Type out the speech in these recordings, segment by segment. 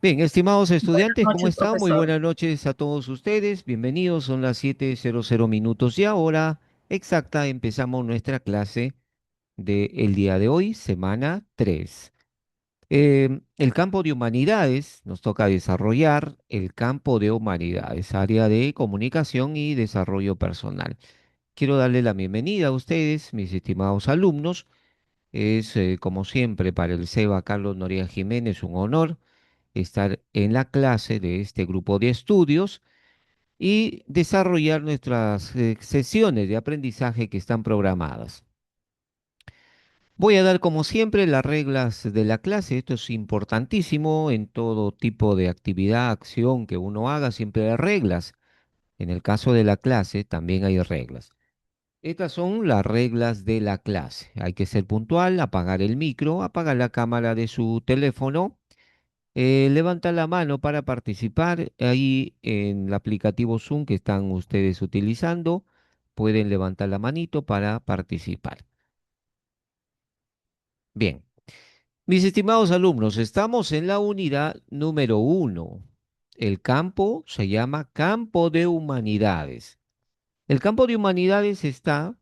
Bien, estimados Buenas estudiantes, ¿cómo noches, están? Muy profesor. buenas noches a todos ustedes. Bienvenidos, son las 7:00 minutos y ahora exacta empezamos nuestra clase del día de hoy, semana 3. El campo de humanidades, nos toca desarrollar el campo de humanidades, área de comunicación y desarrollo personal. Quiero darle la bienvenida a ustedes, mis estimados alumnos. Es, como siempre, para el SEBA Carlos Noriega Jiménez un honor estar en la clase de este grupo de estudios y desarrollar nuestras sesiones de aprendizaje que están programadas. Voy a dar como siempre las reglas de la clase. Esto es importantísimo en todo tipo de actividad, acción que uno haga, siempre hay reglas. En el caso de la clase también hay reglas. Estas son las reglas de la clase. Hay que ser puntual, apagar el micro, apagar la cámara de su teléfono. Levanta la mano para participar. Ahí en el aplicativo Zoom que están ustedes utilizando, pueden levantar la manito para participar. Bien, mis estimados alumnos, estamos en la unidad número 1. El campo se llama Campo de Humanidades. El campo de humanidades está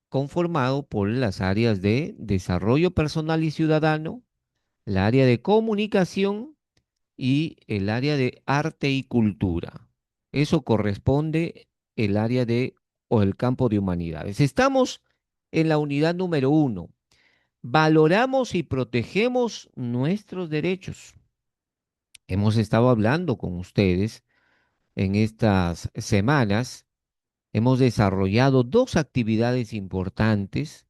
conformado por las áreas de desarrollo personal y ciudadano, la área de comunicación y el área de arte y cultura. Eso corresponde el área de o el campo de humanidades. Estamos en la unidad número 1. Valoramos y protegemos nuestros derechos. Hemos estado hablando con ustedes en estas semanas. Hemos desarrollado dos actividades importantes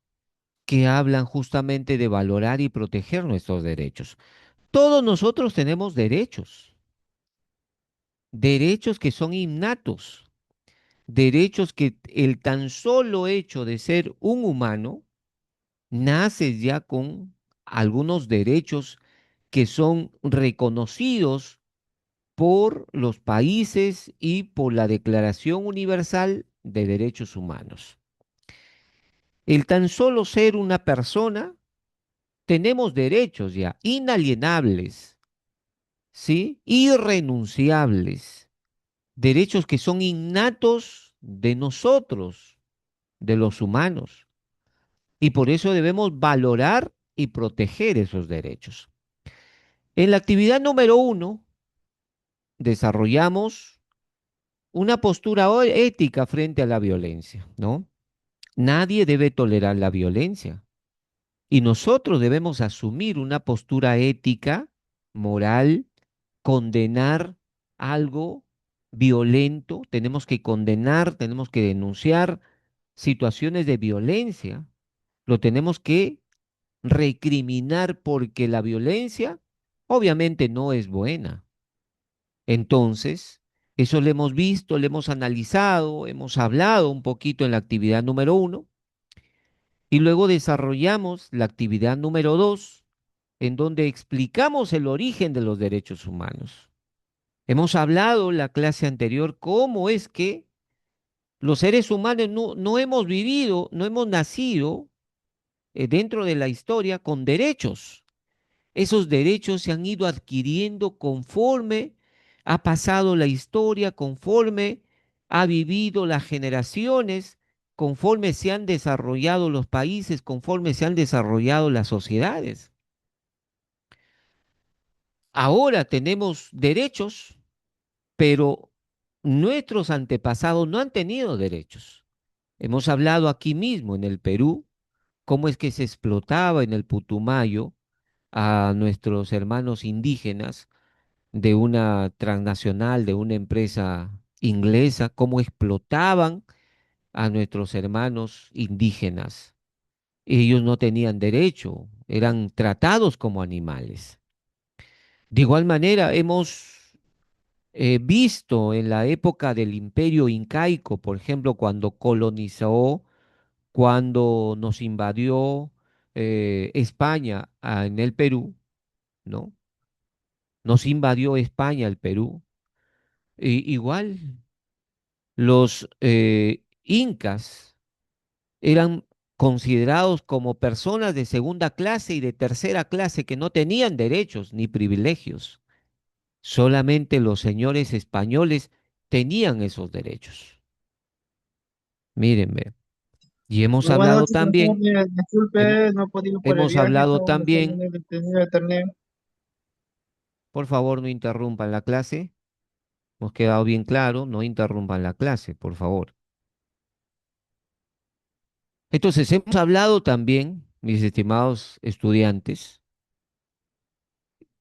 que hablan justamente de valorar y proteger nuestros derechos. Todos nosotros tenemos derechos. Derechos que son innatos, derechos que el tan solo hecho de ser un humano nace ya con algunos derechos que son reconocidos por los países y por la Declaración Universal de Derechos Humanos. El tan solo ser una persona, tenemos derechos ya inalienables, ¿sí? Irrenunciables, derechos que son innatos de nosotros, de los humanos. Y por eso debemos valorar y proteger esos derechos. En la actividad número 1, desarrollamos una postura ética frente a la violencia, ¿no? Nadie debe tolerar la violencia y nosotros debemos asumir una postura ética, moral, condenar algo violento, tenemos que condenar, tenemos que denunciar situaciones de violencia, lo tenemos que recriminar porque la violencia obviamente no es buena. Entonces, eso lo hemos visto, lo hemos analizado, hemos hablado un poquito en la actividad número 1 y luego desarrollamos la actividad número 2 en donde explicamos el origen de los derechos humanos. Hemos hablado en la clase anterior cómo es que los seres humanos no hemos vivido, no hemos nacido dentro de la historia con derechos. Esos derechos se han ido adquiriendo conforme ha pasado la historia, conforme ha vivido las generaciones, conforme se han desarrollado los países, conforme se han desarrollado las sociedades. Ahora tenemos derechos, pero nuestros antepasados no han tenido derechos. Hemos hablado aquí mismo en el Perú cómo es que se explotaba en el Putumayo a nuestros hermanos indígenas de una transnacional, de una empresa inglesa, cómo explotaban a nuestros hermanos indígenas. Ellos no tenían derecho, eran tratados como animales. De igual manera, hemos visto en la época del Imperio Incaico, por ejemplo, cuando colonizó, cuando nos invadió España en el Perú, ¿no? Nos invadió España el Perú. Igual los incas eran considerados como personas de segunda clase y de tercera clase que no tenían derechos ni privilegios. Solamente los señores españoles tenían esos derechos. Mírenme. Y hemos Buenas hablado noches, también, Antonio. hemo- Disculpe, no he podido por el hemos viaje, hablado estaba haciendo también, un detenido de internet. por favor, no interrumpan la clase. Hemos quedado bien claro, no interrumpan la clase, por favor. Entonces, hemos hablado también, mis estimados estudiantes,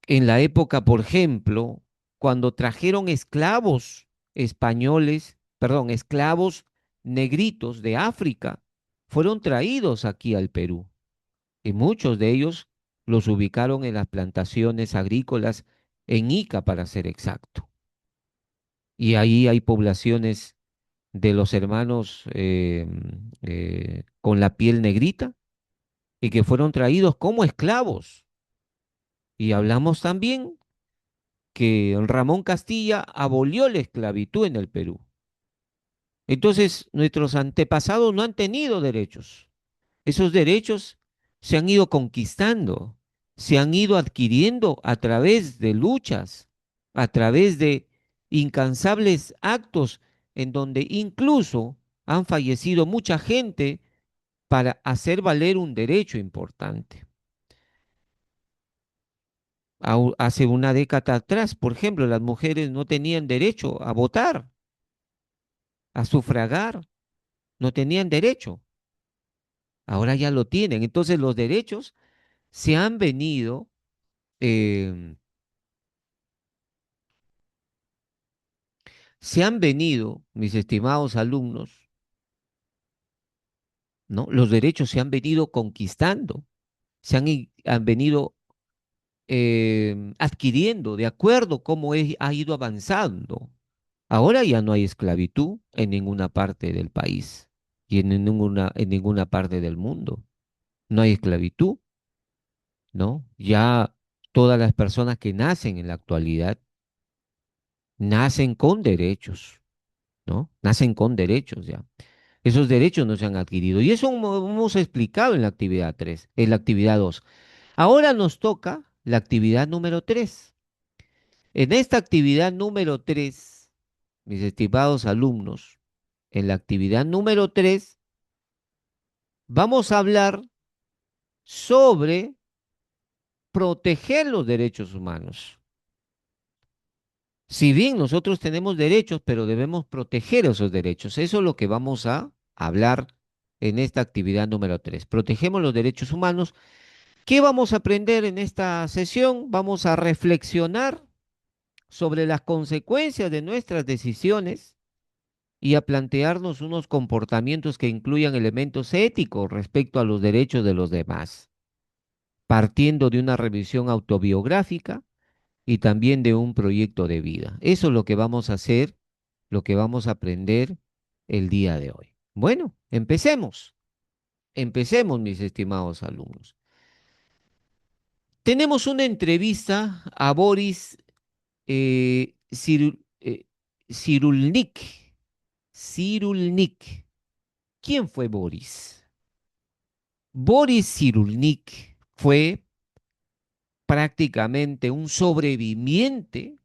en la época, por ejemplo, cuando trajeron esclavos españoles, perdón, esclavos negritos de África, fueron traídos aquí al Perú y muchos de ellos los ubicaron en las plantaciones agrícolas en Ica, para ser exacto. Y ahí hay poblaciones de los hermanos con la piel negrita y que fueron traídos como esclavos. Y hablamos también que Ramón Castilla abolió la esclavitud en el Perú. Entonces, nuestros antepasados no han tenido derechos. Esos derechos se han ido conquistando, se han ido adquiriendo a través de luchas, a través de incansables actos en donde incluso han fallecido mucha gente para hacer valer un derecho importante. Hace una década atrás, por ejemplo, las mujeres no tenían derecho a votar, a sufragar, no tenían derecho. Ahora ya lo tienen. Entonces los derechos se han venido, eh, mis estimados alumnos, ¿no? Los derechos se han venido conquistando, han venido adquiriendo de acuerdo cómo ha ido avanzando. Ahora ya no hay esclavitud en ninguna parte del país y en ninguna parte del mundo. No hay esclavitud, ¿no? Ya todas las personas que nacen en la actualidad nacen con derechos, ¿no? Nacen con derechos ya. Esos derechos no se han adquirido. Y eso hemos explicado en la actividad 3, en la actividad 2. Ahora nos toca la actividad número 3. En esta actividad número 3, mis estimados alumnos, en la actividad número 3 vamos a hablar sobre proteger los derechos humanos. Si bien nosotros tenemos derechos, pero debemos proteger esos derechos. Eso es lo que vamos a hablar en esta actividad número 3. Protegemos los derechos humanos. ¿Qué vamos a aprender en esta sesión? Vamos a reflexionar sobre las consecuencias de nuestras decisiones y a plantearnos unos comportamientos que incluyan elementos éticos respecto a los derechos de los demás, partiendo de una revisión autobiográfica y también de un proyecto de vida. Eso es lo que vamos a hacer, lo que vamos a aprender el día de hoy. Bueno, empecemos. Empecemos, mis estimados alumnos. Tenemos una entrevista a Boris Cyrulnik. Cyrulnik. ¿Quién fue Boris? Boris Cyrulnik fue prácticamente un sobreviviente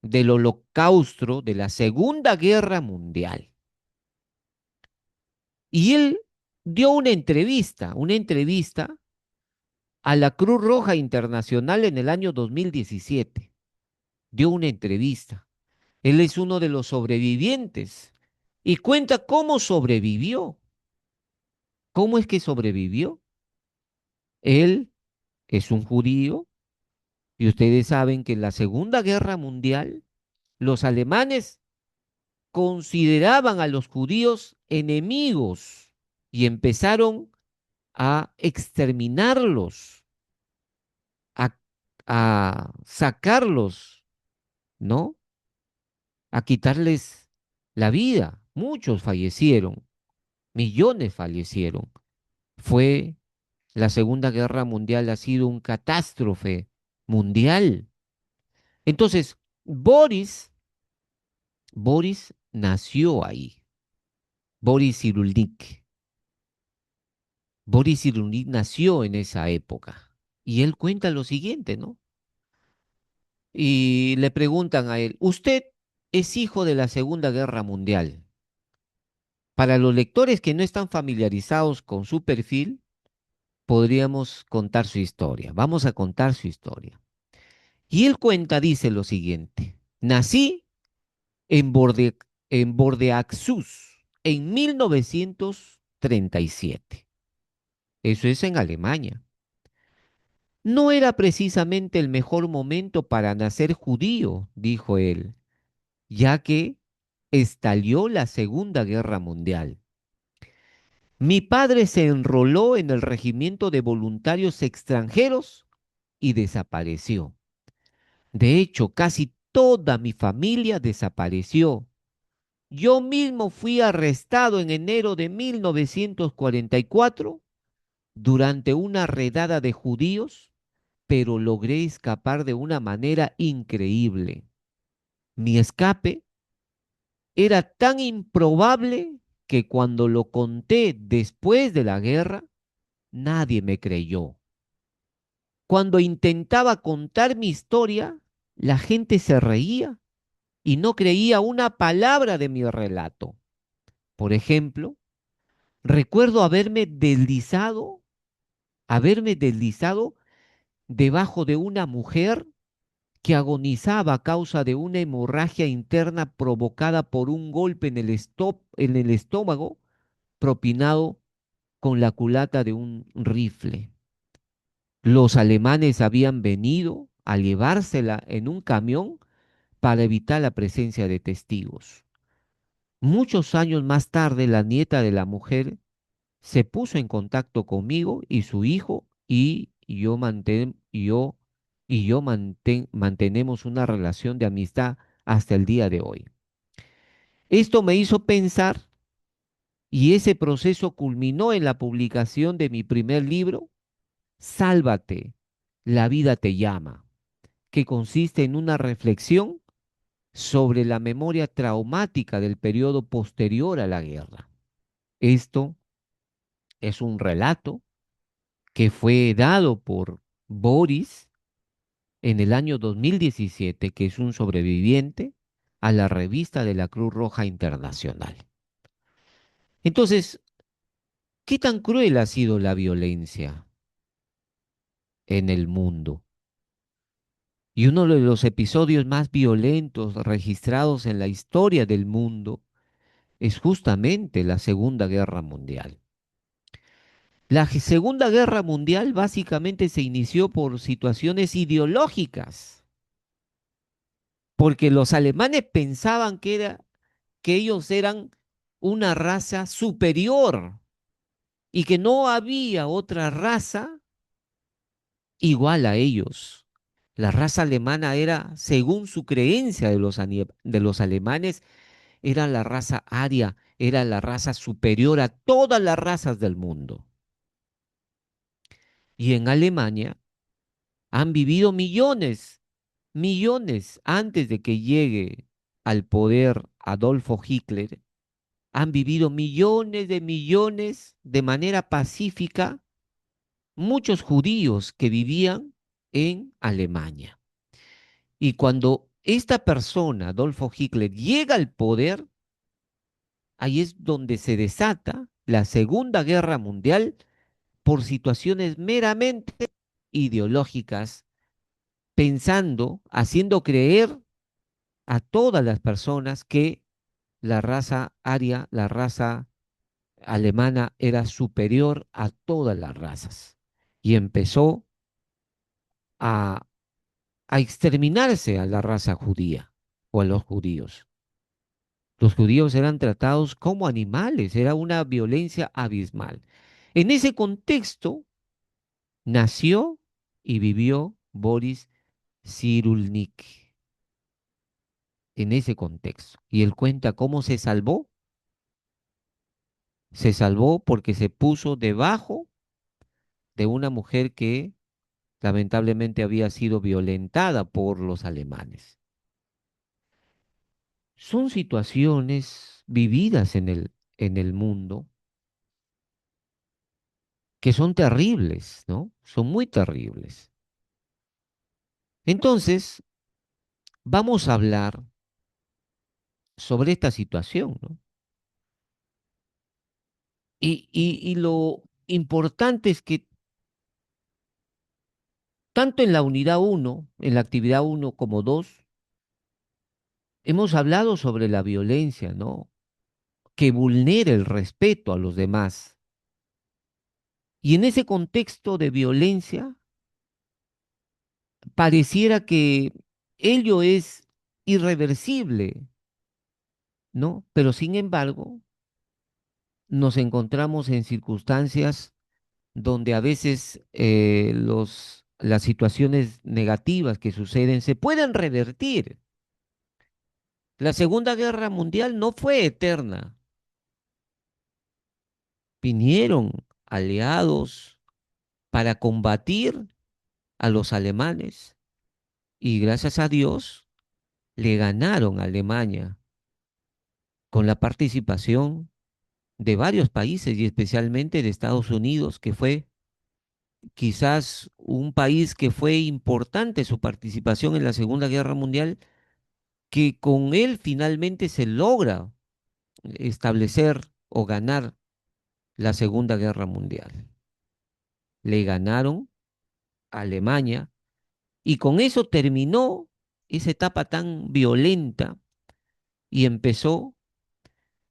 del Holocausto de la Segunda Guerra Mundial. Y él dio una entrevista a la Cruz Roja Internacional en el año 2017. Dio una entrevista. Él es uno de los sobrevivientes y cuenta cómo sobrevivió. ¿Cómo es que sobrevivió? Él es un judío y ustedes saben que en la Segunda Guerra Mundial los alemanes consideraban a los judíos enemigos y empezaron a exterminarlos, a, a sacarlos, ¿no? A quitarles la vida. Muchos fallecieron, millones fallecieron. Fue la Segunda Guerra Mundial, ha sido un catástrofe mundial. Entonces, Boris nació ahí, Boris Cyrulnik. Boris Cyrulnik nació en esa época. Y él cuenta lo siguiente, ¿no? y le preguntan a él, ¿usted es hijo de la Segunda Guerra Mundial? Para los lectores que no están familiarizados con su perfil, podríamos contar su historia. Vamos a contar su historia. Y él cuenta, dice lo siguiente, nací en en Bordeaux en 1937. Eso es en Alemania. No era precisamente el mejor momento para nacer judío, dijo él, ya que estalló la Segunda Guerra Mundial. Mi padre se enroló en el regimiento de voluntarios extranjeros y desapareció. De hecho, casi toda mi familia desapareció. Yo mismo fui arrestado en enero de 1944 durante una redada de judíos, pero logré escapar de una manera increíble. Mi escape era tan improbable que cuando lo conté después de la guerra, nadie me creyó. Cuando intentaba contar mi historia, la gente se reía y no creía una palabra de mi relato. Por ejemplo, recuerdo haberme deslizado debajo de una mujer que agonizaba a causa de una hemorragia interna provocada por un golpe en en el estómago propinado con la culata de un rifle. Los alemanes habían venido a llevársela en un camión para evitar la presencia de testigos. Muchos años más tarde, la nieta de la mujer se puso en contacto conmigo y su hijo y yo mantenemos una relación de amistad hasta el día de hoy. Esto me hizo pensar y ese proceso culminó en la publicación de mi primer libro, Sálvate, la vida te llama, que consiste en una reflexión sobre la memoria traumática del periodo posterior a la guerra. Esto es un relato que fue dado por Boris en el año 2017, que es un sobreviviente a la revista de la Cruz Roja Internacional. Entonces, ¿qué tan cruel ha sido la violencia en el mundo? Y uno de los episodios más violentos registrados en la historia del mundo es justamente la Segunda Guerra Mundial. La Segunda Guerra Mundial básicamente se inició por situaciones ideológicas, porque los alemanes pensaban que ellos eran una raza superior y que no había otra raza igual a ellos. La raza alemana era, según su creencia de los alemanes, era la raza aria, era la raza superior a todas las razas del mundo. Y en Alemania han vivido millones antes de que llegue al poder Adolfo Hitler, han vivido millones de manera pacífica muchos judíos que vivían en Alemania. Y cuando esta persona, Adolfo Hitler, llega al poder, ahí es donde se desata la Segunda Guerra Mundial por situaciones meramente ideológicas, pensando, haciendo creer a todas las personas que la raza aria, la raza alemana era superior a todas las razas. Y empezó a, a exterminarse a la raza judía o a los judíos. Los judíos eran tratados como animales, era una violencia abismal. En ese contexto nació y vivió Boris Cyrulnik, en ese contexto. Y él cuenta cómo se salvó. Se salvó porque se puso debajo de una mujer que lamentablemente había sido violentada por los alemanes. Son situaciones vividas en el mundo que son terribles, ¿no? Son muy terribles. Entonces, vamos a hablar sobre esta situación, ¿no? Y lo importante es que tanto en la unidad uno, en la actividad uno como 2, hemos hablado sobre la violencia, ¿no? Que vulnera el respeto a los demás. Y en ese contexto de violencia, pareciera que ello es irreversible, ¿no? Pero sin embargo, nos encontramos en circunstancias donde a veces las situaciones negativas que suceden se pueden revertir. La Segunda Guerra Mundial no fue eterna. Vinieron aliados para combatir a los alemanes y gracias a Dios le ganaron a Alemania con la participación de varios países y especialmente de Estados Unidos, que fue quizás un país que fue importante su participación en la Segunda Guerra Mundial, que con él finalmente se logra establecer o ganar la Segunda Guerra Mundial. Le ganaron a Alemania y con eso terminó esa etapa tan violenta y empezó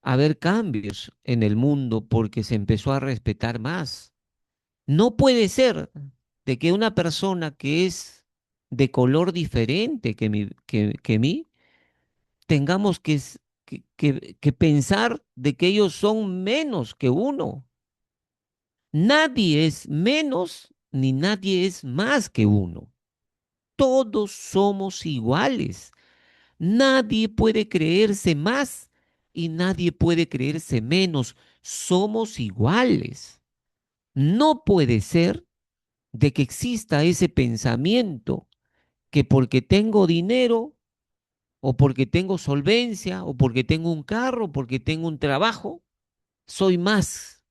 a haber cambios en el mundo porque se empezó a respetar más. No puede ser de que una persona que es de color diferente que mí, tengamos que pensar de que ellos son menos que uno. Nadie es menos ni nadie es más que uno. Todos somos iguales. Nadie puede creerse más y nadie puede creerse menos. Somos iguales. No puede ser de que exista ese pensamiento que porque tengo dinero o porque tengo solvencia o porque tengo un carro, o porque tengo un trabajo, soy más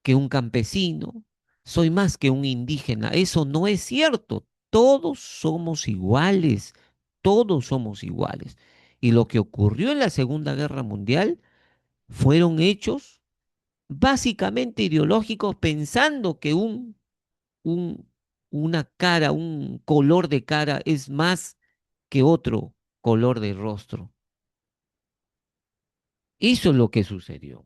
que un campesino, soy más que un indígena. Eso no es cierto. Todos somos iguales, todos somos iguales. Y lo que ocurrió en la Segunda Guerra Mundial fueron hechos básicamente ideológicos pensando que un, una cara, un color de cara es más que otro color de rostro. Eso es lo que sucedió.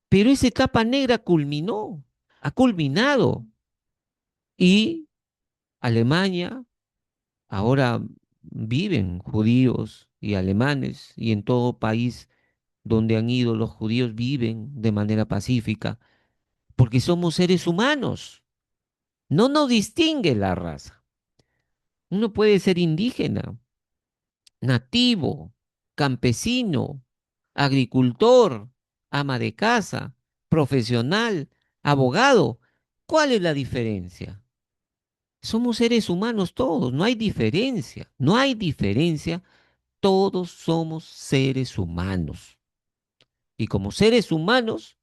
Pero esa etapa negra culminó, ha culminado. Y Alemania, ahora viven judíos y alemanes, y en todo país donde han ido los judíos viven de manera pacífica, porque somos seres humanos. No nos distingue la raza. Uno puede ser indígena, nativo, campesino, agricultor, ama de casa, profesional, abogado. ¿Cuál es la diferencia? Somos seres humanos todos, no hay diferencia, no hay diferencia, todos somos seres humanos. Y como seres humanos,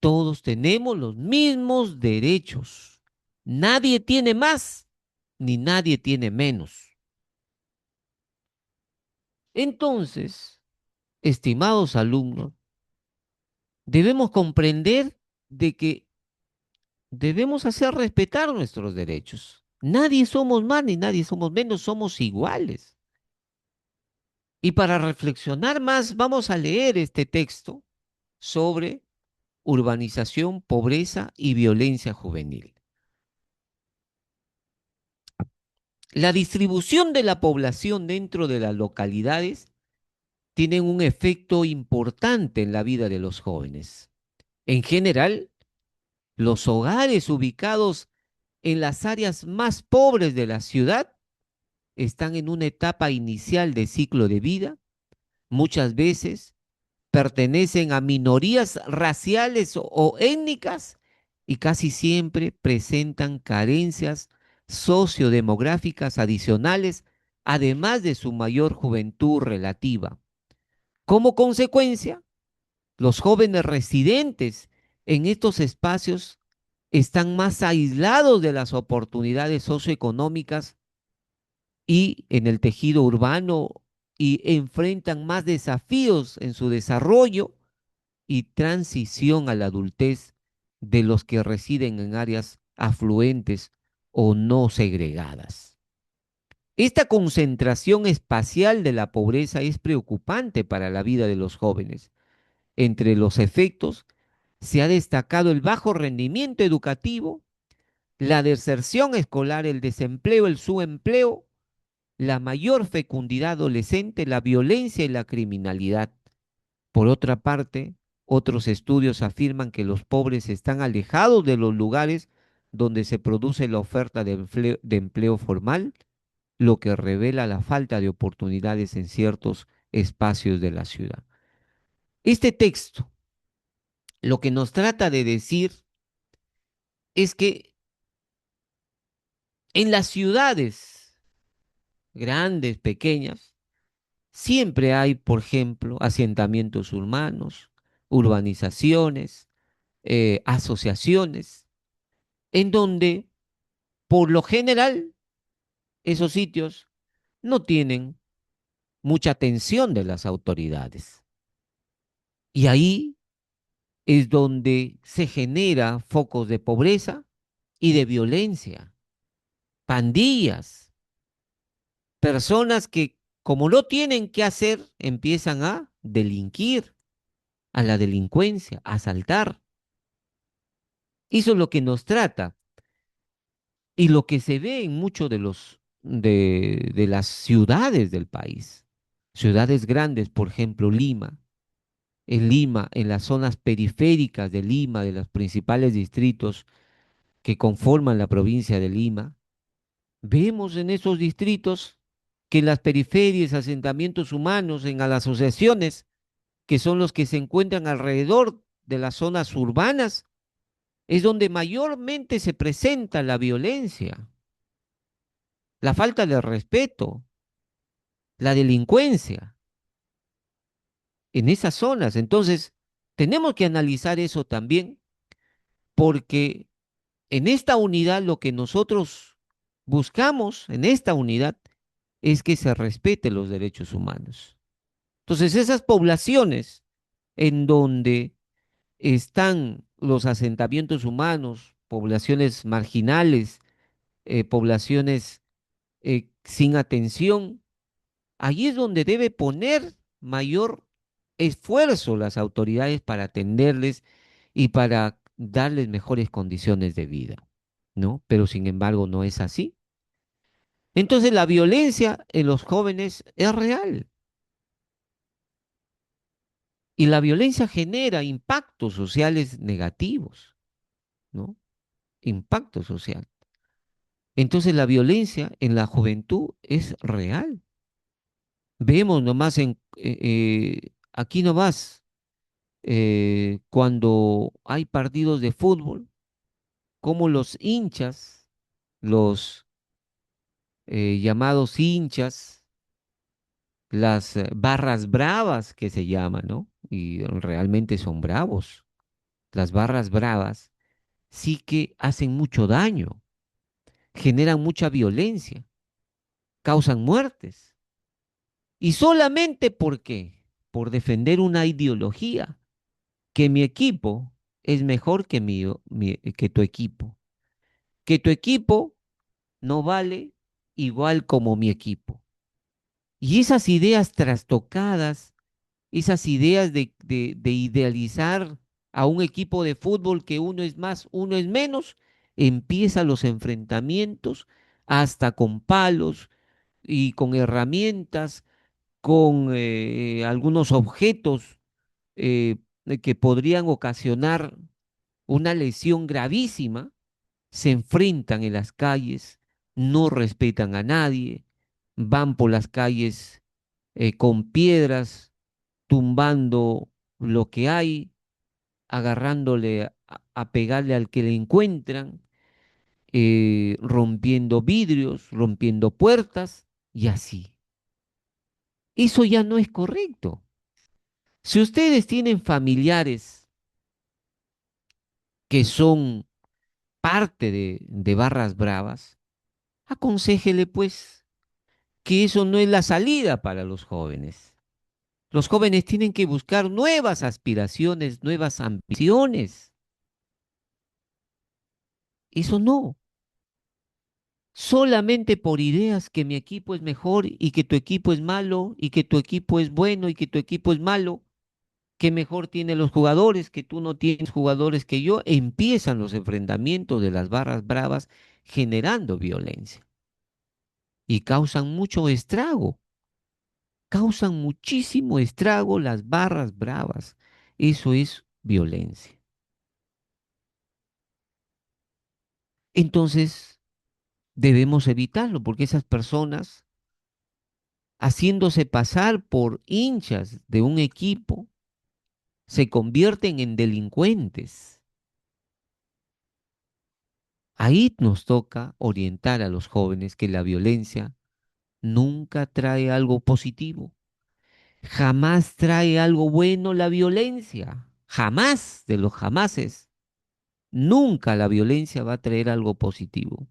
todos tenemos los mismos derechos. Nadie tiene más, ni nadie tiene menos. Entonces, estimados alumnos, debemos comprender de que debemos hacer respetar nuestros derechos. Nadie somos más ni nadie somos menos, somos iguales. Y para reflexionar más, vamos a leer este texto sobre urbanización, pobreza y violencia juvenil. La distribución de la población dentro de las localidades tiene un efecto importante en la vida de los jóvenes. En general, los hogares ubicados en las áreas más pobres de la ciudad están en una etapa inicial de ciclo de vida. Muchas veces pertenecen a minorías raciales o étnicas y casi siempre presentan carencias sociodemográficas adicionales, además de su mayor juventud relativa. Como consecuencia, los jóvenes residentes en estos espacios están más aislados de las oportunidades socioeconómicas y en el tejido urbano y enfrentan más desafíos en su desarrollo y transición a la adultez de los que residen en áreas afluentes o no segregadas. Esta concentración espacial de la pobreza es preocupante para la vida de los jóvenes. Entre los efectos se ha destacado el bajo rendimiento educativo, la deserción escolar, el desempleo, el subempleo, la mayor fecundidad adolescente, la violencia y la criminalidad. Por otra parte, otros estudios afirman que los pobres están alejados de los lugares donde se produce la oferta de empleo formal, lo que revela la falta de oportunidades en ciertos espacios de la ciudad. Este texto lo que nos trata de decir es que en las ciudades grandes, pequeñas, siempre hay, por ejemplo, asentamientos humanos, urbanizaciones, asociaciones, en donde, por lo general, esos sitios no tienen mucha atención de las autoridades. Y ahí es donde se genera focos de pobreza y de violencia, pandillas, personas que, como no tienen qué hacer, empiezan a delinquir, a la delincuencia, a asaltar. Eso es lo que nos trata y lo que se ve en muchos de las ciudades del país. Ciudades grandes, por ejemplo, Lima. En Lima, en las zonas periféricas de Lima, de los principales distritos que conforman la provincia de Lima, vemos en esos distritos que en las periferias, asentamientos humanos, en las asociaciones, que son los que se encuentran alrededor de las zonas urbanas, es donde mayormente se presenta la violencia, la falta de respeto, la delincuencia en esas zonas. Entonces, tenemos que analizar eso también, porque en esta unidad lo que nosotros buscamos, en esta unidad, es que se respeten los derechos humanos. Entonces, esas poblaciones en donde están los asentamientos humanos, poblaciones marginales, poblaciones sin atención, allí es donde debe poner mayor esfuerzo las autoridades para atenderles y para darles mejores condiciones de vida, ¿no? Pero sin embargo no es así. Entonces la violencia en los jóvenes es real y la violencia genera impactos sociales negativos, ¿no? Impacto social. Entonces la violencia en la juventud es real. Vemos nomás aquí nomás, cuando hay partidos de fútbol, como los hinchas, los llamados hinchas, las barras bravas que se llaman, ¿no? Y realmente son bravos. Las barras bravas sí que hacen mucho daño, generan mucha violencia, causan muertes. Y solamente por defender una ideología, que mi equipo es mejor que, que tu equipo, que tu equipo no vale igual como mi equipo. Y esas ideas trastocadas, esas ideas de idealizar a un equipo de fútbol que uno es más, uno es menos, empiezan los enfrentamientos hasta con palos y con herramientas, con algunos objetos que podrían ocasionar una lesión gravísima, se enfrentan en las calles, no respetan a nadie, van por las calles con piedras, tumbando lo que hay, agarrándole a pegarle al que le encuentran, rompiendo vidrios, rompiendo puertas y así. Eso ya no es correcto. Si ustedes tienen familiares que son parte de barras bravas, aconséjele pues, que eso no es la salida para los jóvenes. Los jóvenes tienen que buscar nuevas aspiraciones, nuevas ambiciones. Eso no. Solamente por ideas que mi equipo es mejor y que tu equipo es malo y que tu equipo es bueno y que tu equipo es malo, que mejor tiene los jugadores, que tú no tienes jugadores que yo, empiezan los enfrentamientos de las barras bravas generando violencia y causan mucho estrago, causan muchísimo estrago las barras bravas. Eso es violencia. Entonces, debemos evitarlo porque esas personas, haciéndose pasar por hinchas de un equipo, se convierten en delincuentes. Ahí nos toca orientar a los jóvenes que la violencia nunca trae algo positivo. Jamás trae algo bueno la violencia. Jamás de los jamases. Nunca la violencia va a traer algo positivo.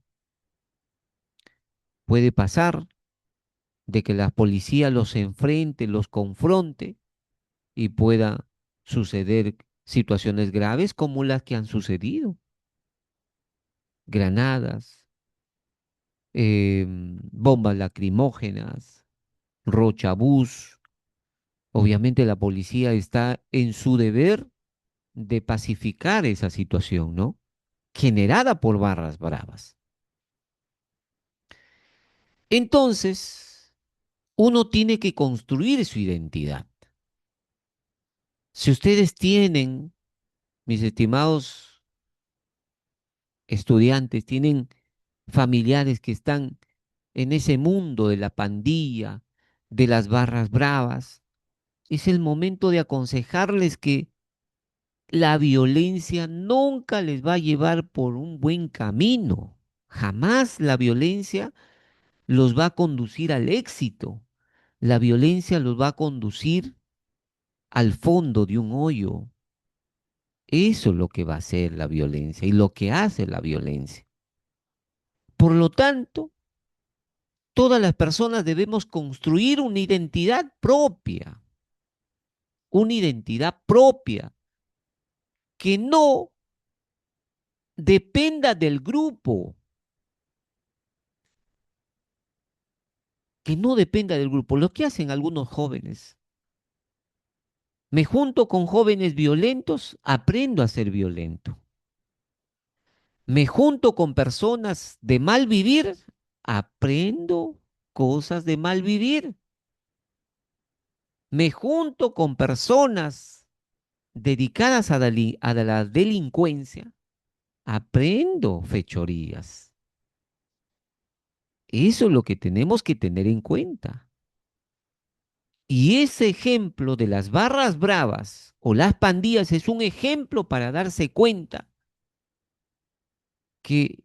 Puede pasar de que la policía los enfrente, los confronte y pueda suceder situaciones graves como las que han sucedido. Granadas, bombas lacrimógenas, rochabús. Obviamente la policía está en su deber de pacificar esa situación, ¿no? Generada por barras bravas. Entonces, uno tiene que construir su identidad. Si ustedes tienen, mis estimados estudiantes, tienen familiares que están en ese mundo de la pandilla, de las barras bravas, es el momento de aconsejarles que la violencia nunca les va a llevar por un buen camino. Jamás la violencia los va a conducir al éxito. La violencia los va a conducir al fondo de un hoyo. Eso es lo que va a hacer la violencia y lo que hace la violencia. Por lo tanto, todas las personas debemos construir una identidad propia que no dependa del grupo, que no dependa del grupo. Lo que hacen algunos jóvenes. Me junto con jóvenes violentos, aprendo a ser violento. Me junto con personas de mal vivir, aprendo cosas de mal vivir. Me junto con personas dedicadas a la delincuencia, aprendo fechorías. Eso es lo que tenemos que tener en cuenta. Y ese ejemplo de las barras bravas o las pandillas es un ejemplo para darse cuenta que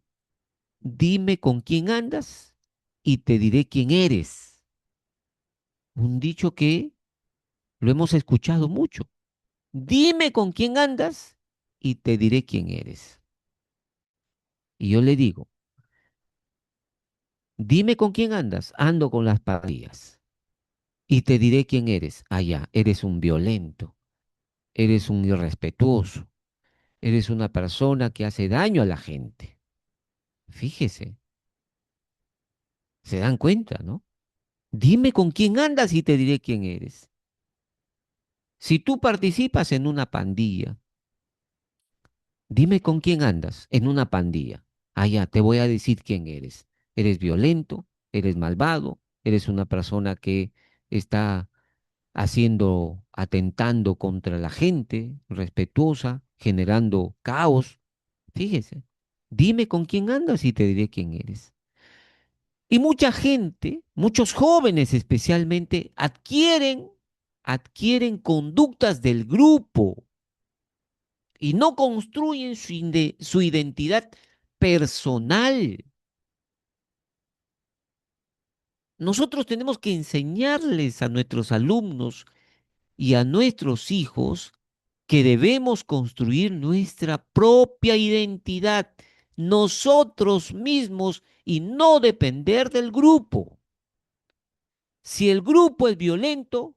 dime con quién andas y te diré quién eres. Un dicho que lo hemos escuchado mucho. Dime con quién andas y te diré quién eres. Y yo le digo, dime con quién andas, ando con las pandillas. Y te diré quién eres. Allá, eres un violento, eres un irrespetuoso, eres una persona que hace daño a la gente. Fíjese, se dan cuenta, ¿no? Dime con quién andas y te diré quién eres. Si tú participas en una pandilla, dime con quién andas en una pandilla. Allá, te voy a decir quién eres. Eres violento, eres malvado, eres una persona que está haciendo, atentando contra la gente, respetuosa, generando caos. Fíjese, dime con quién andas y te diré quién eres. Y mucha gente, muchos jóvenes especialmente, adquieren conductas del grupo y no construyen su identidad personal. Nosotros tenemos que enseñarles a nuestros alumnos y a nuestros hijos que debemos construir nuestra propia identidad nosotros mismos y no depender del grupo. Si el grupo es violento,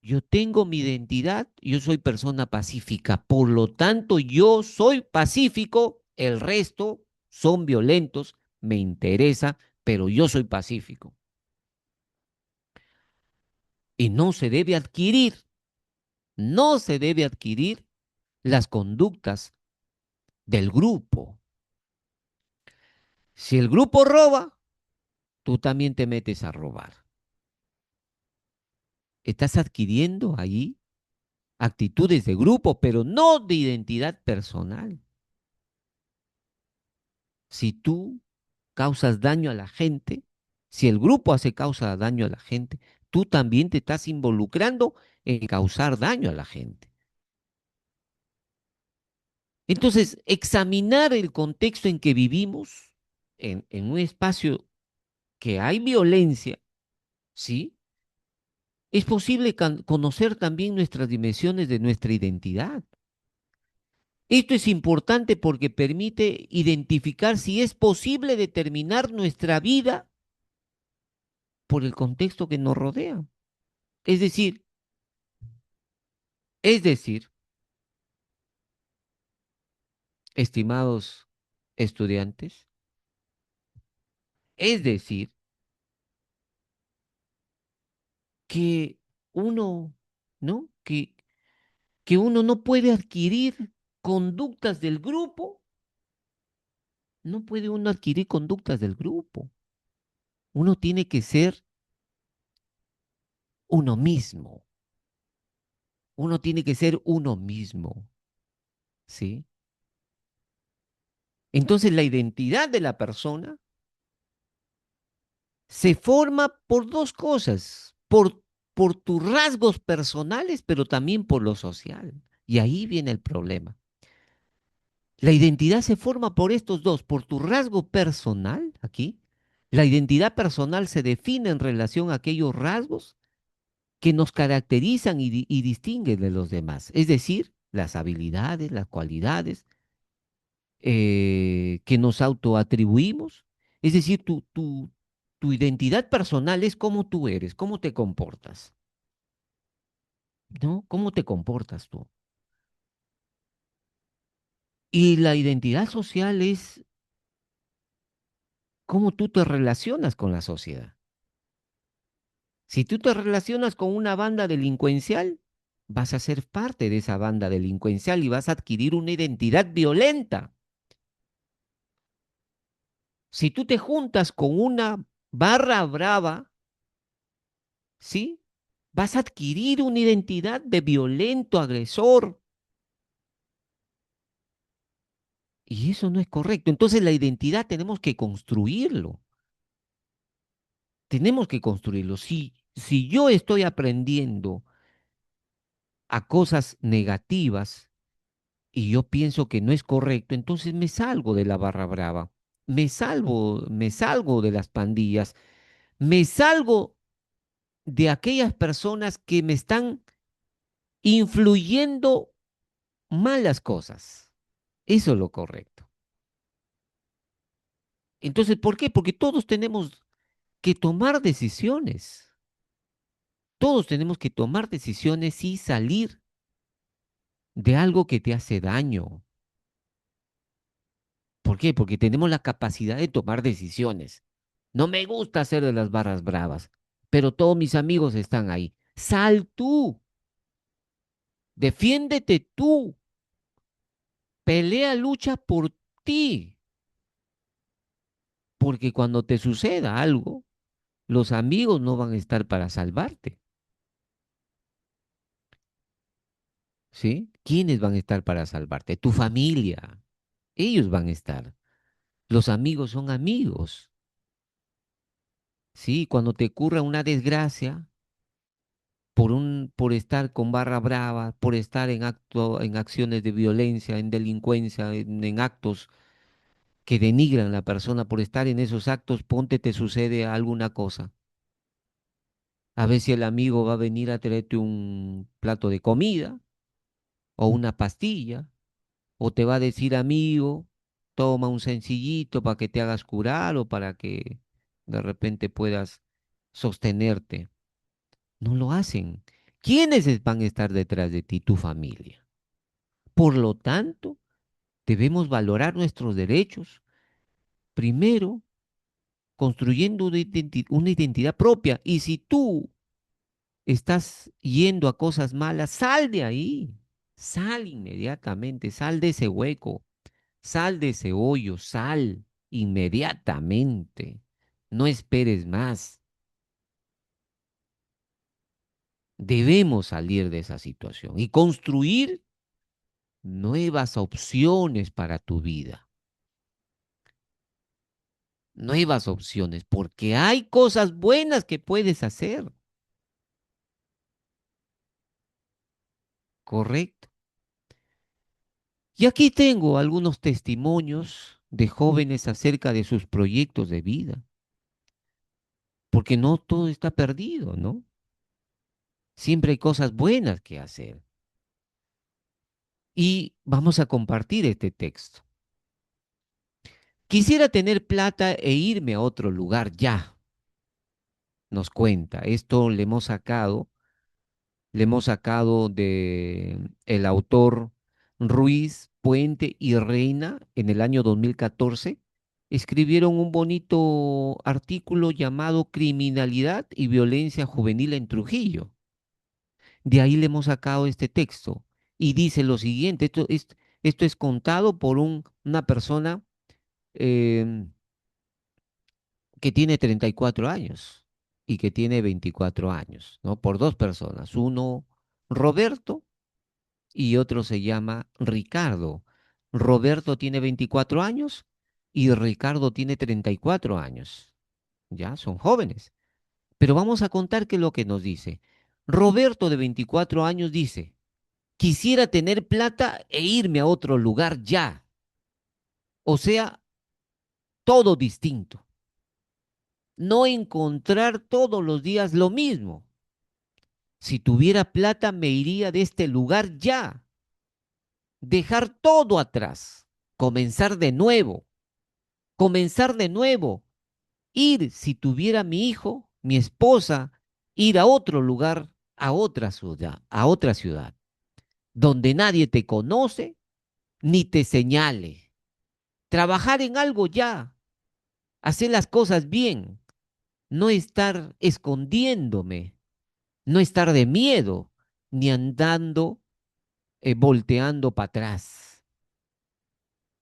yo tengo mi identidad, yo soy persona pacífica, por lo tanto yo soy pacífico, el resto son violentos, me interesa, pero yo soy pacífico. Y no se debe adquirir las conductas del grupo. Si el grupo roba, tú también te metes a robar. Estás adquiriendo ahí actitudes de grupo, pero no de identidad personal. Si tú causas daño a la gente, si el grupo hace causa daño a la gente, tú también te estás involucrando en causar daño a la gente. Entonces, examinar el contexto en que vivimos, en un espacio que hay violencia, ¿sí? Es posible conocer también nuestras dimensiones de nuestra identidad. Esto es importante porque permite identificar si es posible determinar nuestra vida por el contexto que nos rodea. Es decir, es decir, estimados estudiantes, es decir, que uno, ¿no? Que uno no puede adquirir conductas del grupo, no puede uno adquirir conductas del grupo. Uno tiene que ser uno mismo. Uno tiene que ser uno mismo, ¿sí? Entonces la identidad de la persona se forma por dos cosas, por tus rasgos personales, pero también por lo social. Y ahí viene el problema. La identidad se forma por estos dos, por tu rasgo personal, aquí. La identidad personal se define en relación a aquellos rasgos que nos caracterizan y distinguen de los demás. Es decir, las habilidades, las cualidades que nos autoatribuimos. Es decir, tu identidad personal es cómo tú eres, cómo te comportas, ¿no? ¿Cómo te comportas tú? Y la identidad social es cómo tú te relacionas con la sociedad. Si tú te relacionas con una banda delincuencial, vas a ser parte de esa banda delincuencial y vas a adquirir una identidad violenta. Si tú te juntas con una barra brava, ¿sí? Vas a adquirir una identidad de violento agresor. Y eso no es correcto. Entonces la identidad tenemos que construirlo. Tenemos que construirlo. Si yo estoy aprendiendo a cosas negativas y yo pienso que no es correcto, entonces me salgo de la barra brava. Me salgo de las pandillas. Me salgo de aquellas personas que me están influyendo malas cosas. Eso es lo correcto. Entonces, ¿por qué? Porque todos tenemos que tomar decisiones. Todos tenemos que tomar decisiones y salir de algo que te hace daño. ¿Por qué? Porque tenemos la capacidad de tomar decisiones. No me gusta ser de las barras bravas, pero todos mis amigos están ahí. Sal tú, defiéndete tú, pelea, lucha por ti, porque cuando te suceda algo, los amigos no van a estar para salvarte. ¿Sí? ¿Quiénes van a estar para salvarte? Tu familia. Ellos van a estar. Los amigos son amigos. ¿Sí? Cuando te ocurra una desgracia por estar con barra brava, por estar en acciones de violencia, en delincuencia, en actos que denigran a la persona, por estar en esos actos, ponte te sucede alguna cosa. A ver si el amigo va a venir a traerte un plato de comida o una pastilla. O te va a decir, amigo, toma un sencillito para que te hagas curar o para que de repente puedas sostenerte. No lo hacen. ¿Quiénes van a estar detrás de ti? Tu familia. Por lo tanto, debemos valorar nuestros derechos. Primero, construyendo una identidad propia. Y si tú estás yendo a cosas malas, sal de ahí. Sal inmediatamente, sal de ese hueco, sal de ese hoyo, sal inmediatamente. No esperes más. Debemos salir de esa situación y construir nuevas opciones para tu vida. Nuevas opciones, porque hay cosas buenas que puedes hacer. Correcto. Y aquí tengo algunos testimonios de jóvenes acerca de sus proyectos de vida, porque no todo está perdido, ¿no? Siempre hay cosas buenas que hacer. Y vamos a compartir este texto. Quisiera tener plata e irme a otro lugar ya, nos cuenta. Esto le hemos sacado de el autor Ruiz, Puente y Reina en el año 2014. Escribieron un bonito artículo llamado Criminalidad y Violencia Juvenil en Trujillo. De ahí le hemos sacado este texto y dice lo siguiente, esto es contado por una persona em, que tiene 34 años y que tiene 24 años, ¿no? Por dos personas, uno Roberto y otro se llama Ricardo. Roberto tiene 24 años y Ricardo tiene 34 años. Ya, son jóvenes. Pero vamos a contar qué es lo que nos dice. Roberto de 24 años dice, quisiera tener plata e irme a otro lugar ya. O sea, todo distinto. No encontrar todos los días lo mismo. Si tuviera plata, me iría de este lugar ya. Dejar todo atrás. Comenzar de nuevo. Comenzar de nuevo. Ir, si tuviera mi hijo, mi esposa, ir a otro lugar, a otra ciudad, donde nadie te conoce ni te señale. Trabajar en algo ya. Hacer las cosas bien. No estar escondiéndome. No estar de miedo, ni andando volteando para atrás,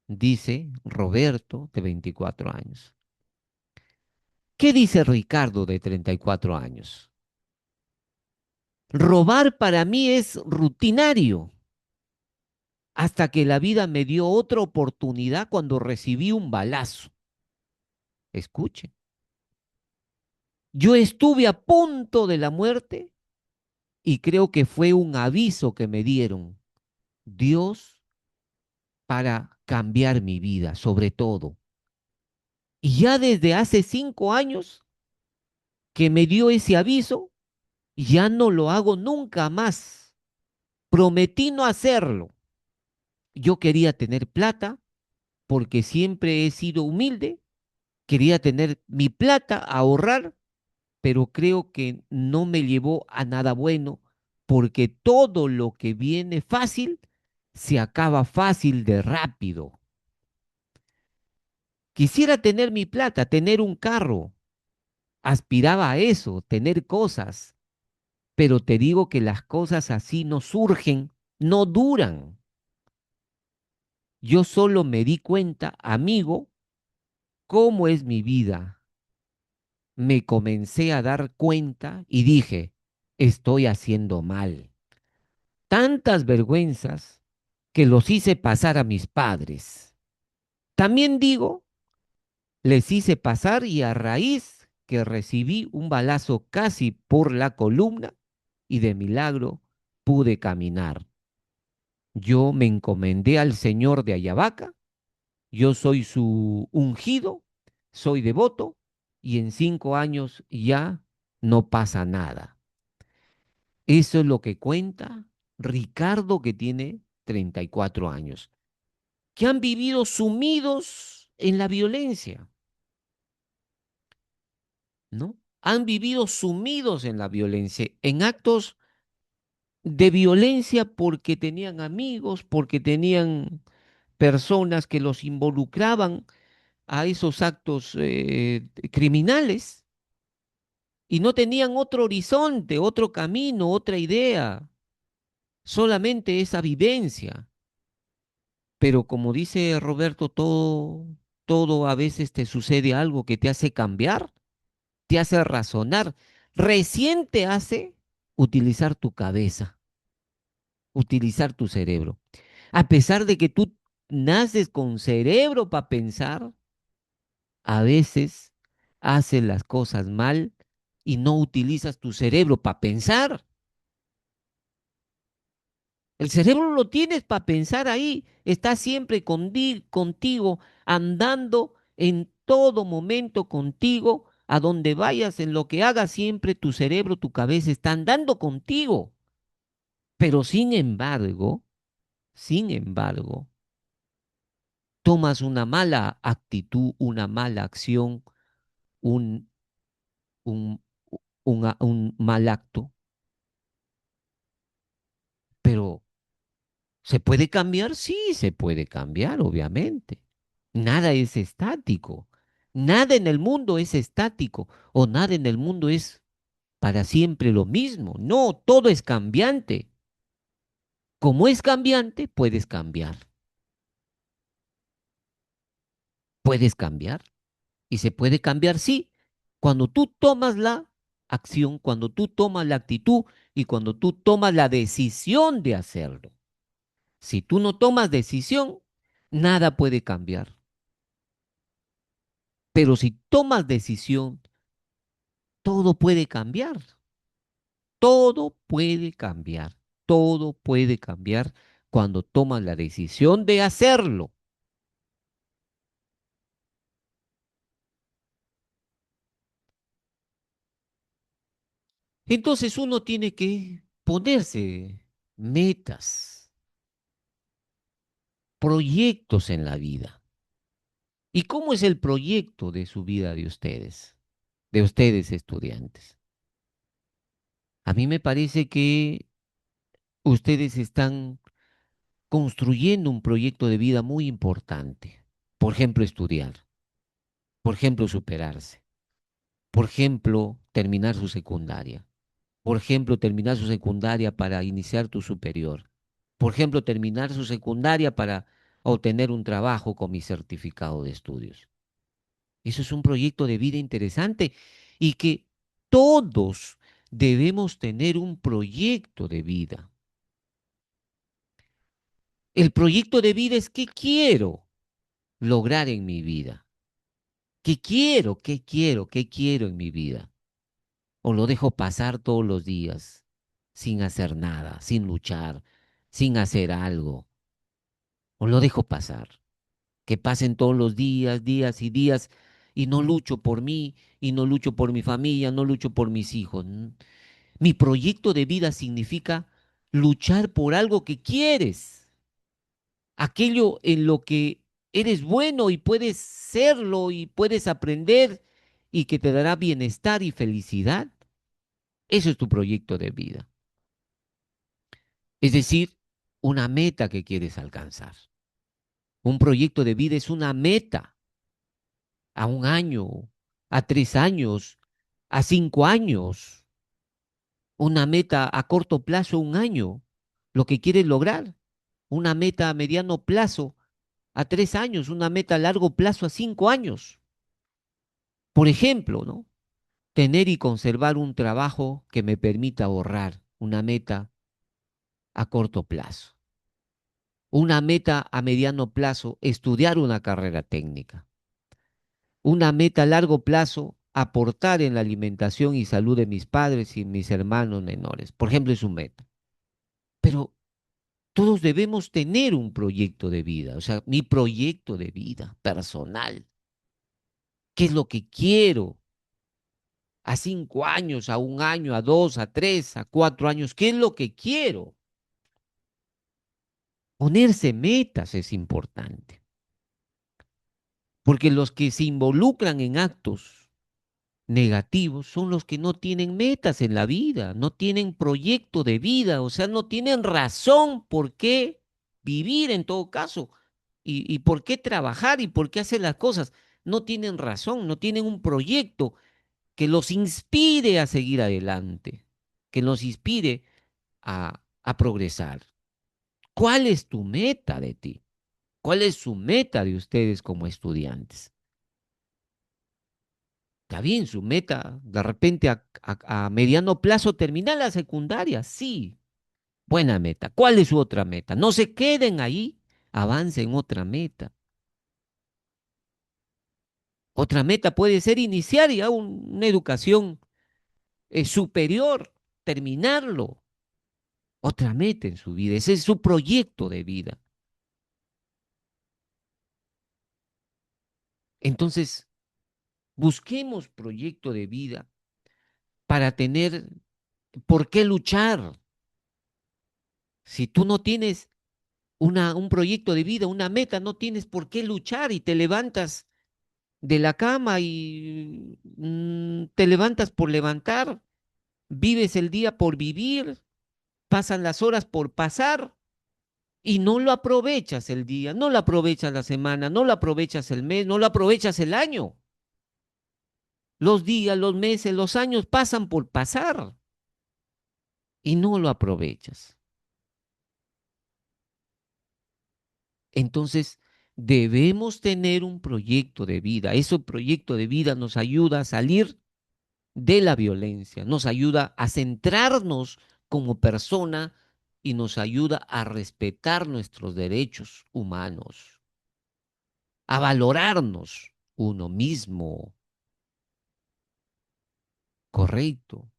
dice Roberto, de 24 años. ¿Qué dice Ricardo, de 34 años? Robar para mí es rutinario, hasta que la vida me dio otra oportunidad cuando recibí un balazo. Escuche, yo estuve a punto de la muerte y creo que fue un aviso que me dieron Dios para cambiar mi vida, sobre todo. Y ya desde hace 5 años que me dio ese aviso, ya no lo hago nunca más. Prometí no hacerlo. Yo quería tener plata porque siempre he sido humilde, quería tener mi plata, ahorrar, pero creo que no me llevó a nada bueno porque todo lo que viene fácil se acaba fácil de rápido. Quisiera tener mi plata, tener un carro, aspiraba a eso, tener cosas, pero te digo que las cosas así no surgen, no duran. Yo solo me di cuenta, amigo, cómo es mi vida. Me comencé a dar cuenta y dije, estoy haciendo mal. Tantas vergüenzas que los hice pasar a mis padres. También digo, les hice pasar y a raíz que recibí un balazo casi por la columna y de milagro pude caminar. Yo me encomendé al Señor de Ayabaca, yo soy su ungido, soy devoto y en 5 años ya no pasa nada. Eso es lo que cuenta Ricardo, que tiene 34 años, que han vivido sumidos en la violencia, ¿no? han vivido sumidos en la violencia, en actos de violencia porque tenían amigos, porque tenían personas que los involucraban a esos actos criminales y no tenían otro horizonte, otro camino, otra idea, solamente esa vivencia. Pero como dice Roberto, todo a veces te sucede algo que te hace cambiar, te hace razonar, recién te hace utilizar tu cabeza, utilizar tu cerebro. A pesar de que tú naces con cerebro para pensar, a veces haces las cosas mal y no utilizas tu cerebro para pensar. El cerebro lo tienes para pensar ahí, está siempre contigo, andando en todo momento contigo, a donde vayas, en lo que hagas, siempre tu cerebro, tu cabeza está andando contigo. Pero sin embargo, tomas una mala actitud, una mala acción, un, un, un mal acto, pero ¿se puede cambiar? Sí, se puede cambiar, obviamente. Nada es estático. Nada en el mundo es estático o nada en el mundo es para siempre lo mismo. No, todo es cambiante. Como es cambiante, puedes cambiar. Puedes cambiar. Y se puede cambiar, sí, cuando tú tomas la acción, cuando tú tomas la actitud y cuando tú tomas la decisión de hacerlo. Si tú no tomas decisión, nada puede cambiar. Pero si tomas decisión, todo puede cambiar. Todo puede cambiar. Todo puede cambiar cuando tomas la decisión de hacerlo. Entonces uno tiene que ponerse metas, proyectos en la vida. ¿Y cómo es el proyecto de su vida de ustedes estudiantes? A mí me parece que ustedes están construyendo un proyecto de vida muy importante. Por ejemplo, estudiar. Por ejemplo, superarse. Por ejemplo, terminar su secundaria. Por ejemplo, terminar su secundaria para iniciar tu superior. Por ejemplo, terminar su secundaria para obtener un trabajo con mi certificado de estudios. Eso es un proyecto de vida interesante y que todos debemos tener un proyecto de vida. El proyecto de vida es qué quiero lograr en mi vida. ¿Qué quiero en mi vida? O lo dejo pasar todos los días sin hacer nada, sin luchar, sin hacer algo. O lo dejo pasar. Que pasen todos los días, días y días, y no lucho por mí, y no lucho por mi familia, no lucho por mis hijos. Mi proyecto de vida significa luchar por algo que quieres, aquello en lo que eres bueno y puedes serlo y puedes aprender y que te dará bienestar y felicidad. Eso es tu proyecto de vida. Es decir, una meta que quieres alcanzar. Un proyecto de vida es una meta a 1 año, a 3 años, a 5 años. Una meta a corto plazo, 1 año, lo que quieres lograr. Una meta a mediano plazo, a 3 años. Una meta a largo plazo, a 5 años. Por ejemplo, ¿no? Tener y conservar un trabajo que me permita ahorrar. Una meta a corto plazo. Una meta a mediano plazo, estudiar una carrera técnica. Una meta a largo plazo, aportar en la alimentación y salud de mis padres y mis hermanos menores. Por ejemplo, es un meta. Pero todos debemos tener un proyecto de vida, o sea, mi proyecto de vida personal. ¿Qué es lo que quiero? A 5 años, a 1 año, a 2, a 3, a 4 años. ¿Qué es lo que quiero? Ponerse metas es importante, porque los que se involucran en actos negativos son los que no tienen metas en la vida, no tienen proyecto de vida, o sea, no tienen razón por qué vivir en todo caso y por qué trabajar y por qué hacer las cosas. No tienen razón, no tienen un proyecto que los inspire a seguir adelante, que los inspire a progresar. ¿Cuál es tu meta de ti? ¿Cuál es su meta de ustedes como estudiantes? Está bien, su meta, de repente a mediano plazo terminar la secundaria, sí, buena meta. ¿Cuál es su otra meta? No se queden ahí, avancen otra meta. Otra meta puede ser iniciar ya una educación superior, terminarlo. Otra meta en su vida, ese es su proyecto de vida. Entonces, busquemos proyecto de vida para tener por qué luchar. Si tú no tienes un proyecto de vida, una meta, no tienes por qué luchar y te levantas de la cama y te levantas por levantar, vives el día por vivir, pasan las horas por pasar y no lo aprovechas el día, no lo aprovechas la semana, no lo aprovechas el mes, no lo aprovechas el año. Los días, los meses, los años pasan por pasar y no lo aprovechas. Entonces, debemos tener un proyecto de vida. Ese proyecto de vida nos ayuda a salir de la violencia, nos ayuda a centrarnos como persona y nos ayuda a respetar nuestros derechos humanos, a valorarnos uno mismo, correcto.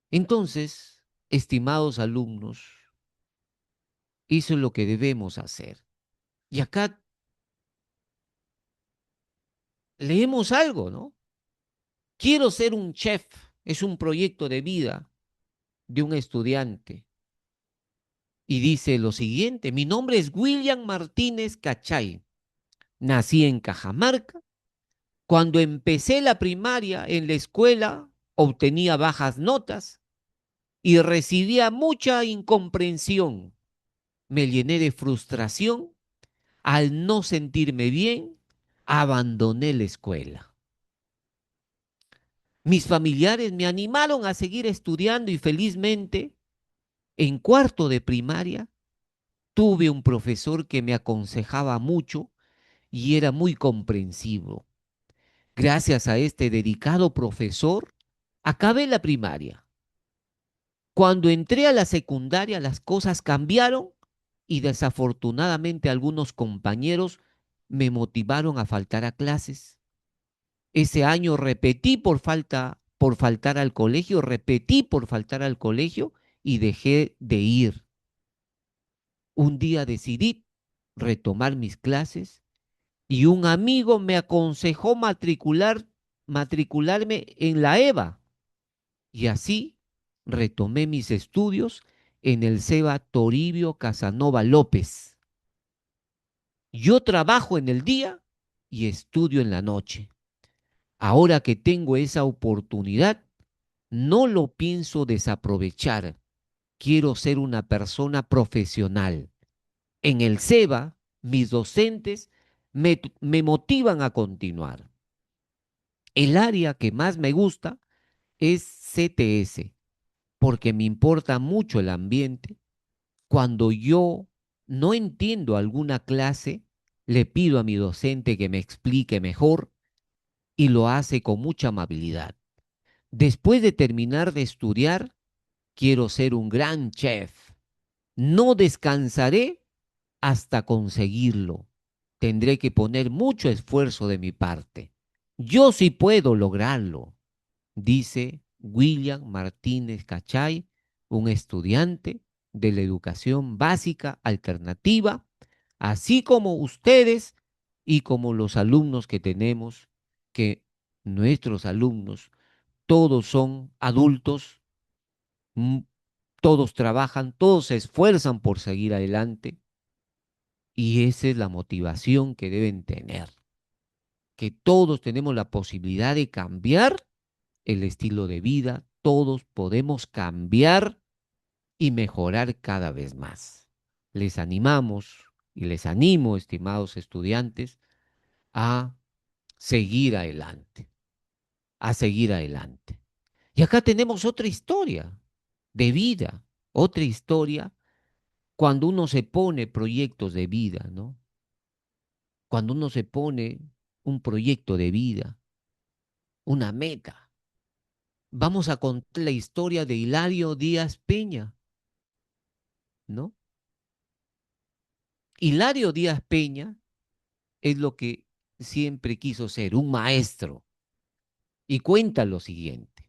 Entonces, estimados alumnos, eso es lo que debemos hacer. Y acá leemos algo, ¿no? Quiero ser un chef, es un proyecto de vida de un estudiante. Y dice lo siguiente, mi nombre es William Martínez Cachay. Nací en Cajamarca. Cuando empecé la primaria en la escuela, obtenía bajas notas y recibía mucha incomprensión. Me llené de frustración. Al no sentirme bien, abandoné la escuela. Mis familiares me animaron a seguir estudiando y felizmente, en cuarto de primaria, tuve un profesor que me aconsejaba mucho y era muy comprensivo. Gracias a este dedicado profesor, acabé la primaria. Cuando entré a la secundaria, las cosas cambiaron y desafortunadamente algunos compañeros me motivaron a faltar a clases. Ese año repetí por faltar al colegio, repetí por faltar al colegio y dejé de ir. Un día decidí retomar mis clases y un amigo me aconsejó matricularme en la EVA. Y así retomé mis estudios en el SEBA Toribio Casanova López. Yo trabajo en el día y estudio en la noche. Ahora que tengo esa oportunidad, no lo pienso desaprovechar. Quiero ser una persona profesional. En el SEBA, mis docentes me motivan a continuar. El área que más me gusta es CTS, porque me importa mucho el ambiente. Cuando yo no entiendo alguna clase, le pido a mi docente que me explique mejor y lo hace con mucha amabilidad. Después de terminar de estudiar, quiero ser un gran chef. No descansaré hasta conseguirlo. Tendré que poner mucho esfuerzo de mi parte. Yo sí puedo lograrlo, dice William Martínez Cachay, un estudiante de la educación básica alternativa, así como ustedes y como los alumnos que tenemos, que nuestros alumnos todos son adultos, mm, todos trabajan, todos se esfuerzan por seguir adelante y esa es la motivación que deben tener, que todos tenemos la posibilidad de cambiar el estilo de vida, todos podemos cambiar y mejorar cada vez más. Les animamos y les animo, estimados estudiantes, a seguir adelante, a seguir adelante. Y acá tenemos otra historia de vida, otra historia cuando uno se pone proyectos de vida, ¿no? Cuando uno se pone un proyecto de vida, una meta. Vamos a contar la historia de Hilario Díaz Peña, ¿no? Hilario Díaz Peña es lo que siempre quiso ser, un maestro. Y cuenta lo siguiente.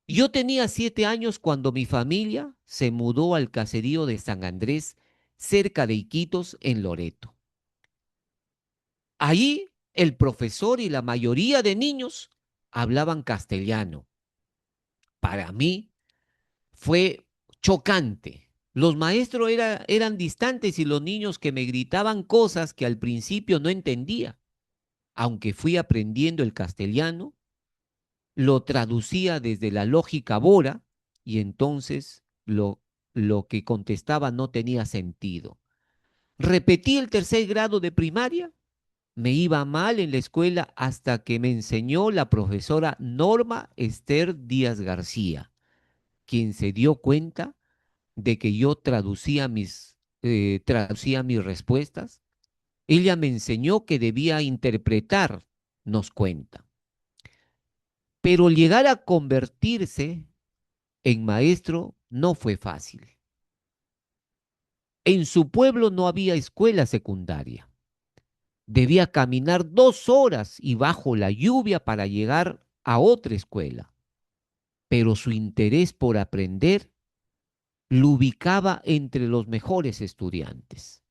Yo tenía 7 años cuando mi familia se mudó al caserío de San Andrés, cerca de Iquitos, en Loreto. Allí el profesor y la mayoría de niños hablaban castellano. Para mí fue chocante. Los maestros eran distantes y los niños que me gritaban cosas que al principio no entendía. Aunque fui aprendiendo el castellano, lo traducía desde la lógica bora y entonces lo que contestaba no tenía sentido. Repetí el tercer grado de primaria, me iba mal en la escuela hasta que me enseñó la profesora Norma Esther Díaz García, quien se dio cuenta de que yo traducía mis respuestas. Ella me enseñó que debía interpretar, nos cuenta. Pero llegar a convertirse en maestro no fue fácil. En su pueblo no había escuela secundaria. Debía caminar 2 horas y bajo la lluvia para llegar a otra escuela. Pero su interés por aprender lo ubicaba entre los mejores estudiantes.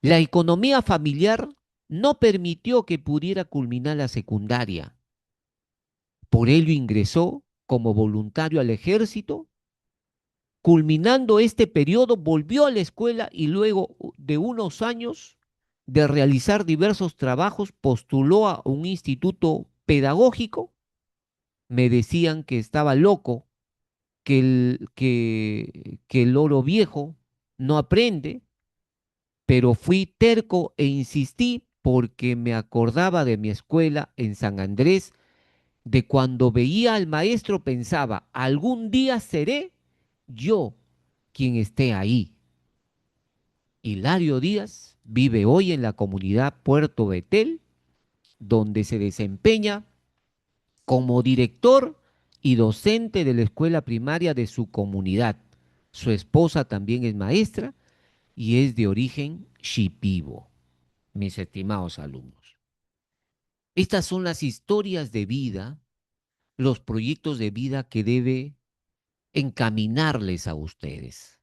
La economía familiar no permitió que pudiera culminar la secundaria. Por ello ingresó como voluntario al ejército. Culminando este periodo, volvió a la escuela y luego de unos años de realizar diversos trabajos, postuló a un instituto pedagógico. Me decían que estaba loco, que el loro viejo no aprende, pero fui terco e insistí porque me acordaba de mi escuela en San Andrés, de cuando veía al maestro pensaba, algún día seré yo quien esté ahí. Hilario Díaz vive hoy en la comunidad Puerto Betel, donde se desempeña como director y docente de la escuela primaria de su comunidad. Su esposa también es maestra y es de origen shipibo, mis estimados alumnos. Estas son las historias de vida, los proyectos de vida que debe encaminarles a ustedes.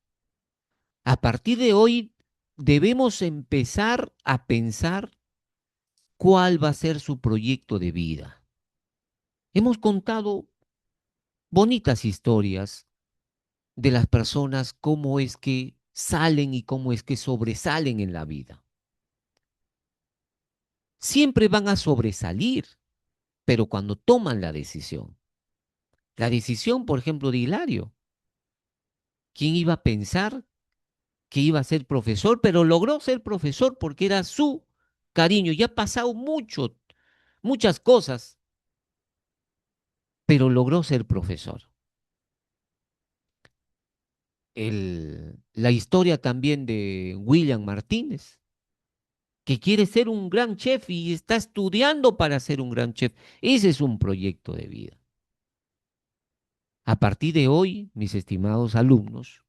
A partir de hoy debemos empezar a pensar cuál va a ser su proyecto de vida. Hemos contado bonitas historias de las personas, cómo es que salen y cómo es que sobresalen en la vida. Siempre van a sobresalir, pero cuando toman la decisión, por ejemplo, de Hilario, ¿quién iba a pensar que iba a ser profesor? Pero logró ser profesor porque era su cariño. Ya ha pasado muchas cosas, pero logró ser profesor. La historia también de William Martínez, que quiere ser un gran chef y está estudiando para ser un gran chef. Ese es un proyecto de vida. A partir de hoy, mis estimados alumnos,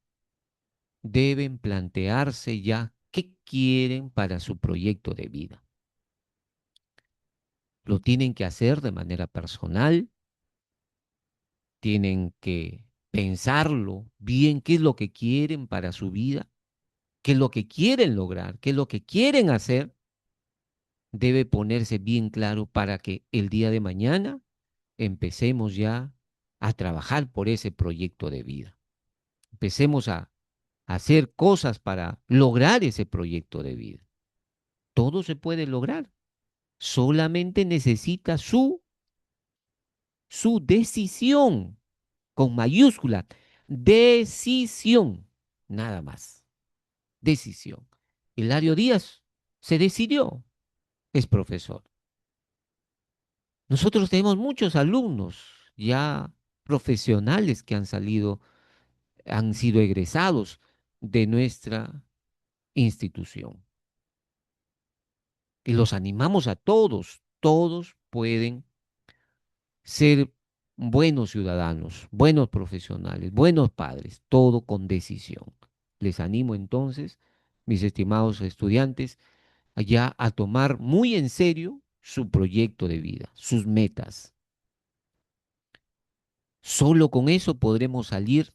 deben plantearse ya qué quieren para su proyecto de vida. Lo tienen que hacer de manera personal, tienen que pensarlo bien, qué es lo que quieren para su vida, qué es lo que quieren lograr, qué es lo que quieren hacer. Debe ponerse bien claro para que el día de mañana empecemos ya a trabajar por ese proyecto de vida. Empecemos a hacer cosas para lograr ese proyecto de vida. Todo se puede lograr. Solamente necesita su decisión, con mayúscula. Decisión. Nada más. Decisión. Hilario Díaz se decidió, es profesor. Nosotros tenemos muchos alumnos ya profesionales que han salido, han sido egresados de nuestra institución. Y los animamos a todos. Todos pueden ser buenos ciudadanos, buenos profesionales, buenos padres, todo con decisión. Les animo entonces, mis estimados estudiantes, ya a tomar muy en serio su proyecto de vida, sus metas. Solo con eso podremos salir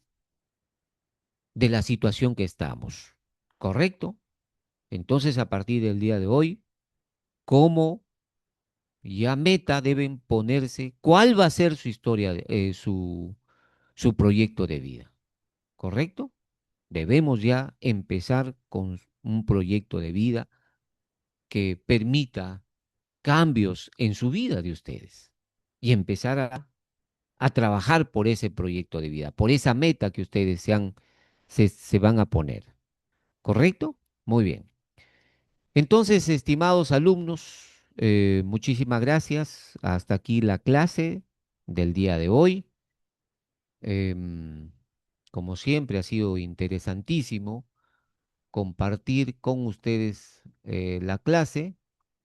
de la situación que estamos. ¿Correcto? Entonces, a partir del día de hoy, como ya meta deben ponerse cuál va a ser su historia, su proyecto de vida. ¿Correcto? Debemos ya empezar con un proyecto de vida que permita cambios en su vida de ustedes y empezar a trabajar por ese proyecto de vida, por esa meta que ustedes se van a poner. ¿Correcto? Muy bien. Entonces, estimados alumnos, muchísimas gracias. Hasta aquí la clase del día de hoy. Em, Como siempre, ha sido interesantísimo compartir con ustedes la clase.